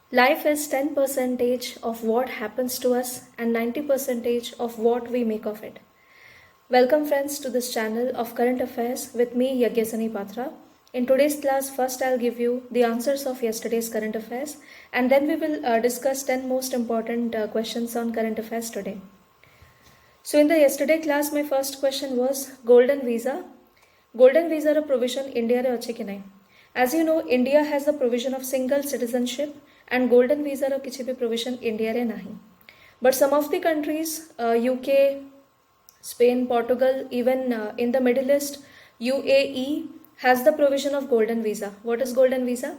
Life is 10% of what happens to us and 90% of what we make of it. Welcome friends to this channel of current affairs with me Yagyasani Patra. In today's class, first I'll give you the answers of yesterday's current affairs and then we will discuss 10 most important questions on current affairs today. So in the yesterday class, my first question was Golden Visa. Golden Visa a provision India re ache ki nahi? As you know, India has the provision of single citizenship and Golden Visa ro kichi bhi provision India re nahi. But some of the countries, UK, Spain, Portugal, even in the Middle East, UAE has the provision of Golden Visa. What is Golden Visa?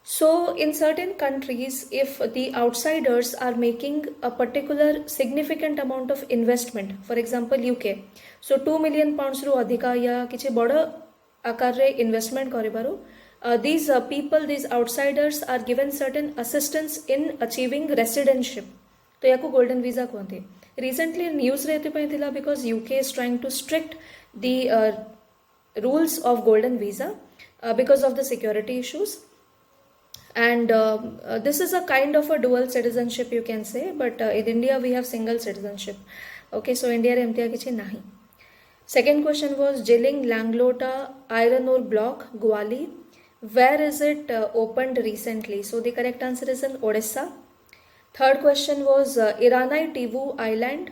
So, in certain countries, if the outsiders are making a particular significant amount of investment, for example, UK, so 2 million pounds ru adhika ya kichi bada akarre investment karibaru, these people, these outsiders are given certain assistance in achieving residency. तो या को golden visa कहते. Recently news रहते पाई थिला because UK is trying to strict the rules of golden visa because of the security issues. And this is a kind of a dual citizenship you can say, but in India we have single citizenship. Okay, so India re emtiya kichi nahi. Second question was Jilling Langlota iron ore block Gwali. Where is it opened recently? So the correct answer is in Odisha. Third question was Iranai Tivu Island.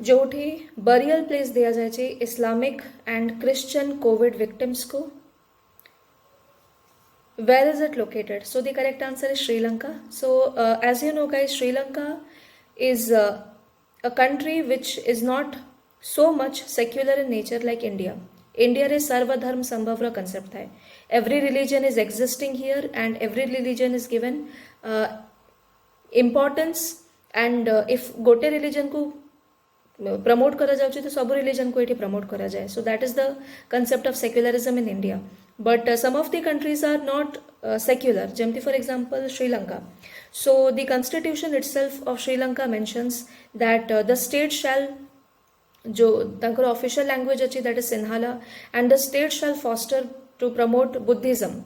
जोठी burial place दिया जाए छे Islamic and Christian COVID victims को. Where is it located? So the correct answer is Sri Lanka. So as you know guys, Sri Lanka is a country which is not so much secular in nature like India. India is Sarva Dharm Sambhavra concept hai. Every religion is existing here and every religion is given importance, and if gote religion को promote करा जाउछि तो सब religion को एठी promote करा जाए. So that is the concept of secularism in India. But some of the countries are not secular, जेमती for example Sri Lanka. So the constitution itself of Sri Lanka mentions that the state shall, जो तांकर official language अछि that is Sinhala, and the state shall foster to promote Buddhism.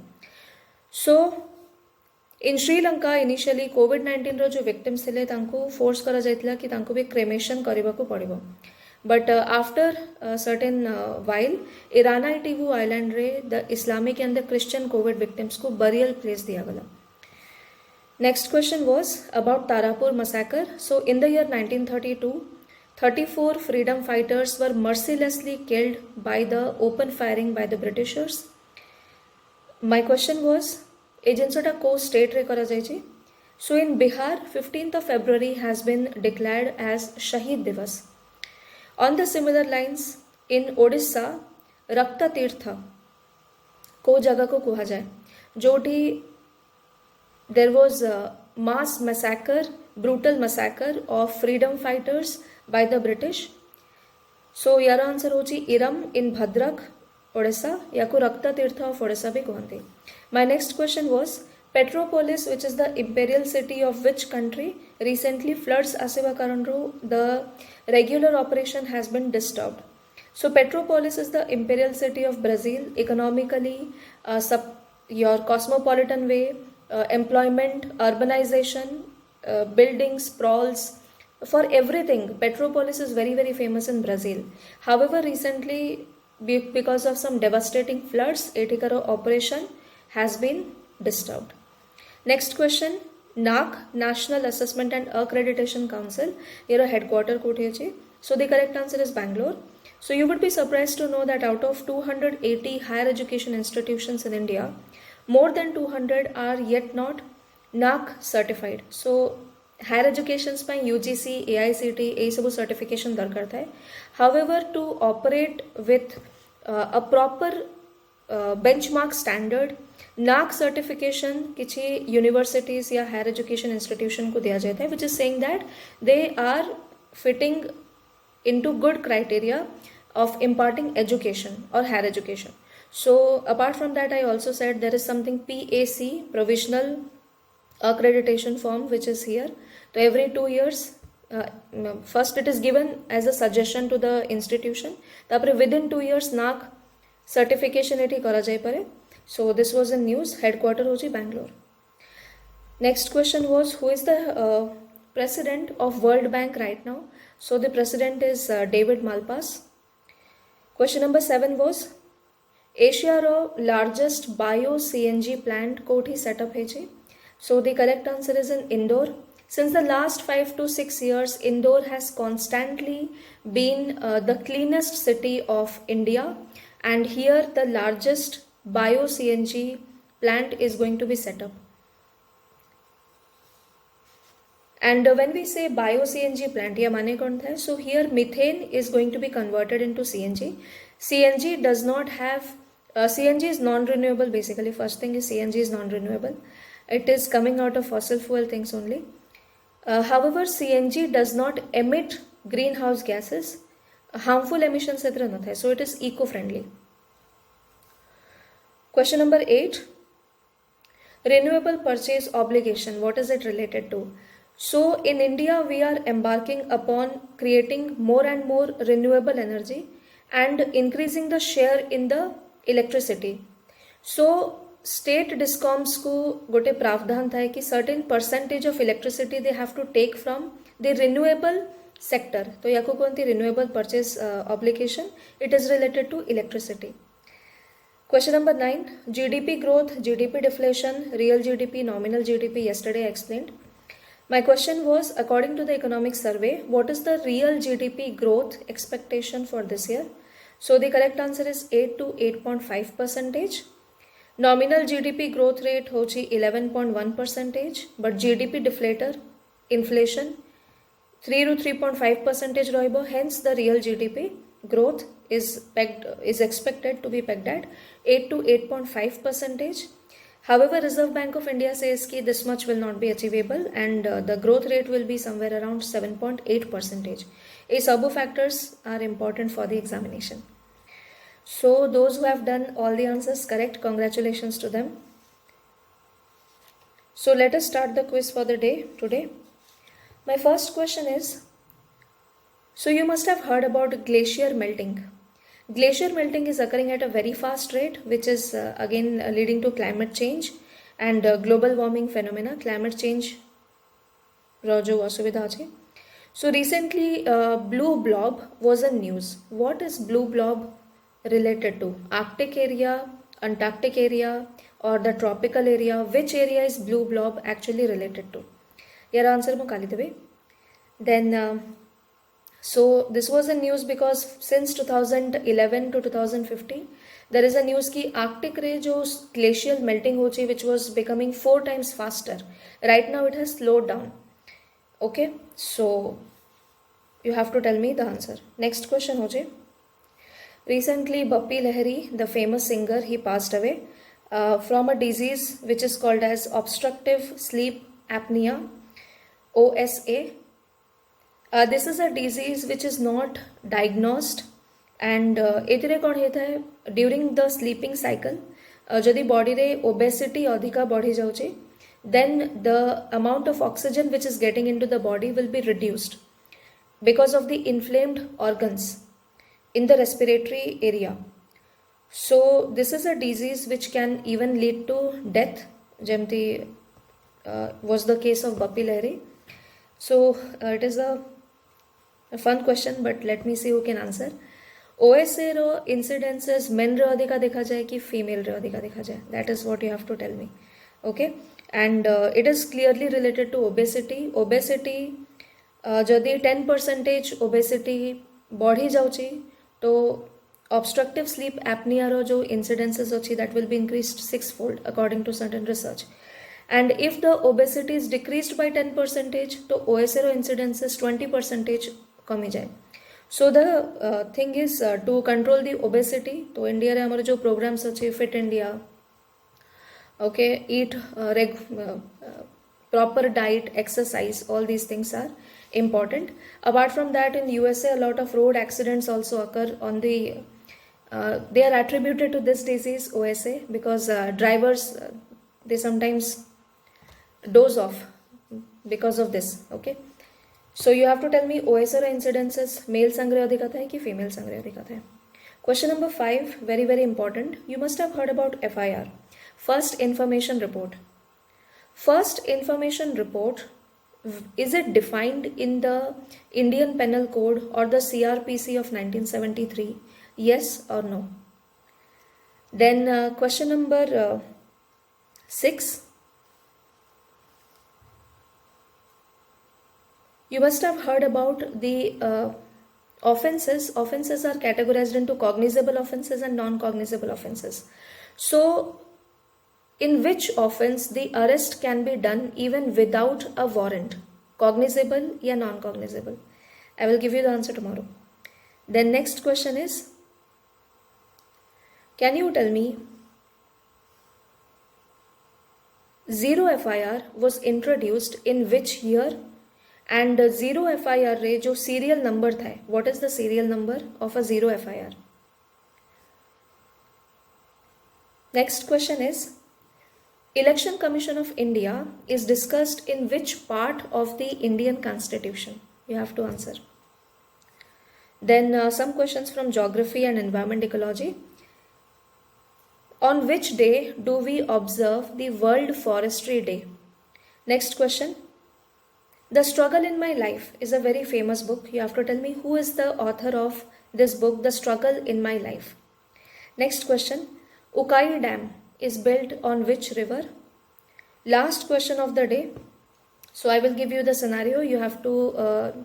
So in Sri Lanka initially कोविड-19 रो जो victims थे तांको force करा जाइतला कि तांको भी क्रेमेशन करबा को पड़िबो. बट आफ्टर सर्टेन वाइल इरानाई टीवू आइलैंड रे the Islamic and the Christian covid victims को बरियल प्लेस दिया गला. Next question was about Tarapur massacre. So in the year 1932 34 freedom fighters were mercilessly killed by the open firing by the Britishers. My question was एजेंसोटा को state रे करा जाए. सो इन Bihar 15th of February has been declared as शहीद दिवस. On the similar lines in Odisha Rakta Tirtha को जगह को कहा जाए जोटी there was mass massacre, brutal massacre of freedom fighters by the British. So यार आंसर हो इरम इन भद्रक ओडिशा या को रक्त तीर्थ ऑफ ओडिशा भी कहते. My next question was Petropolis, which is the imperial city of which country, recently floods asiba karanru the regular operation has been disturbed. So Petropolis is the imperial city of Brazil. Economically, your cosmopolitan way, employment, urbanization, building sprawls, for everything Petropolis is very very famous in Brazil. However, recently because of some devastating floods, etikaro operation has been disturbed. Next question, NAAC, National Assessment and Accreditation Council, here headquarter कोठी अछि. So the correct answer is Bangalore. So you would be surprised to know that out of 280 higher education institutions in India, more than 200 are yet not NAAC certified. So higher educations ପାଇଁ UGC, AICT এই ସବୁ certification दरकार थाए. However, to operate with a proper benchmark standard, NAAC certification किसी universities या higher education institution को दिया जाता है, which is saying that they are fitting into good criteria of imparting education or higher education. So apart from that, I also said there is something PAC, provisional accreditation form, which is here. So every 2 years, first it is given as a suggestion to the institution. तापरे within 2 years NAAC certification एठी करा जाई पारे. So this was in news. Headquarter होची Bangalore. Next question was, who is the president of World Bank right now? So the president is David Malpass. Question number 7 was, Asia's largest bio-CNG plant कोठी set up है. So the correct answer is in Indore. Since the last 5 to 6 years, Indore has constantly been the cleanest city of India, and here the largest bio-CNG plant is going to be set up. And when we say bio-CNG plant, yeah, mane kaun tha? So here methane is going to be converted into CNG. CNG does not have, CNG is non-renewable basically. First thing is CNG is non-renewable. It is coming out of fossil fuel things only. However, CNG does not emit greenhouse gases. Harmful emissions ethra nath hai. So it is eco-friendly. Question number 8. Renewable purchase obligation. What is it related to? So in India, we are embarking upon creating more and more renewable energy and increasing the share in the electricity. So state discoms को गोटे प्रावधान था कि certain percentage of electricity they have to take from the renewable sector. तो याको कौनती renewable purchase obligation. It is related to electricity. Question number 9. GDP growth, GDP deflation, real GDP, nominal GDP. Yesterday I explained. My question was, according to the economic survey, what is the real GDP growth expectation for this year? So the correct answer is 8 to 8.5 percentage. Nominal GDP growth rate hochi 11.1 percentage, but GDP deflator, inflation 3 to 3.5 percentage roibo. Hence the real GDP growth is expected to be pegged at 8 to 8.5 percentage. However, Reserve Bank of India says that this much will not be achievable, and the growth rate will be somewhere around 7.8 percentage. These sub factors are important for the examination. So those who have done all the answers correct, congratulations to them. So let us start the quiz for the day today. My first question is, so you must have heard about glacier melting. Glacier melting is occurring at a very fast rate, which is again leading to climate change and global warming phenomena. Climate change rojo asubidha ache. So recently blue blob was a news. What is blue blob related to? Arctic area, Antarctic area, or the tropical area? Which area is blue blob actually related to? Your answer mo kali debe. Then so this was a news because since 2011 to 2015 there is a news ki Arctic ray jo glacial melting ho chi, which was becoming 4 times faster. Right now it has slowed down. Okay, so you have to tell me the answer. Next question ho jaye. Recently Bappi Lahiri, the famous singer, he passed away from a disease which is called as obstructive sleep apnea, OSA. This is a disease which is not diagnosed, and during the sleeping cycle जदि body रे obesity अधिका बढ़ी जाउचे, then the amount of oxygen which is getting into the body will be reduced because of the inflamed organs in the respiratory area. So this is a disease which can even lead to death, jemti was the case of Bappi Lahiri. So it is a fun question, but let me see who can answer. OSA ro incidences men re adhika dekha jaye ki female re adhika dekha jaye? That is what you have to tell me. Okay, and it is clearly related to obesity. Obesity jodi 10% obesity बढ़ी जाउची, तो obstructive sleep apnea ro jo incidences achi, that will be increased 6-fold according to certain research. And if the obesity is decreased by 10%, तो OSA ro incidences 20% कमी जाए. So the thing is to control the obesity, तो India रे हमारे जो programs अच्छे Fit India, okay, eat proper diet, exercise, all these things are important. Apart from that, in USA a lot of road accidents also occur on the they are attributed to this disease OSA because drivers they sometimes doze off because of this. Okay, so you have to tell me OSA incidences male संग्रह अधिकता है कि female संग्रह अधिकता है. Question number 5, very important. You must have heard about FIR, First Information Report. First information report, is it defined in the Indian Penal Code or the CRPC of 1973? Yes or no? Then question number 6. You must have heard about the offenses. Offenses are categorized into cognizable offenses and non-cognizable offenses. So, in which offense the arrest can be done even without a warrant? Cognizable or non-cognizable? I will give you the answer tomorrow. Then next question is, can you tell me, zero FIR was introduced in which year? And zero FIR रे जो serial number था, what is the serial number of a zero FIR? Next question is, Election Commission of India is discussed in which part of the Indian Constitution? You have to answer. Then some questions from geography and environment ecology. On which day do we observe the World Forestry Day? Next question. The Struggle in My Life is a very famous book. You have to tell me who is the author of this book, The Struggle in My Life. Next question. Ukai Dam is built on which river? Last question of the day. So I will give you the scenario. You have to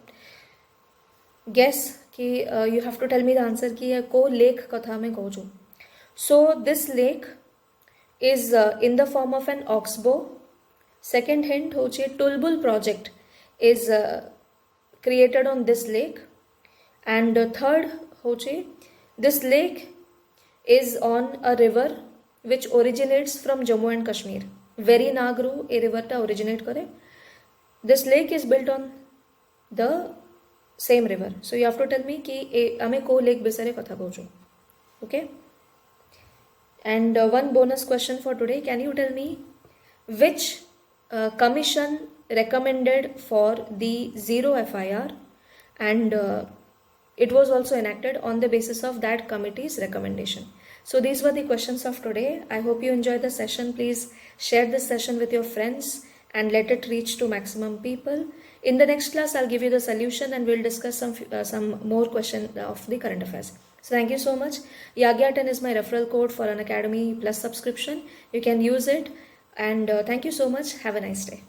guess कि you have to tell me the answer कि को lake कथा में कहूँ जो. So this lake is in the form of an oxbow. Second hint होचे Tulbul project is created on this lake. And third होचे this lake is on a river which originates from Jammu and Kashmir. Very Nagru a river ta originate करे. This lake is built on the same river. So you have to tell me कि ame को lake बिसरे कथा कहूँ. Okay. And one bonus question for today. Can you tell me which commission recommended for the zero FIR, and it was also enacted on the basis of that committee's recommendation? So these were the questions of today. I hope you enjoyed the session. Please share this session with your friends and let it reach to maximum people. In the next class, I'll give you the solution and we'll discuss some more questions of the current affairs. So thank you so much. Yagya10 is my referral code for an Academy Plus subscription. You can use it, and thank you so much. Have a nice day.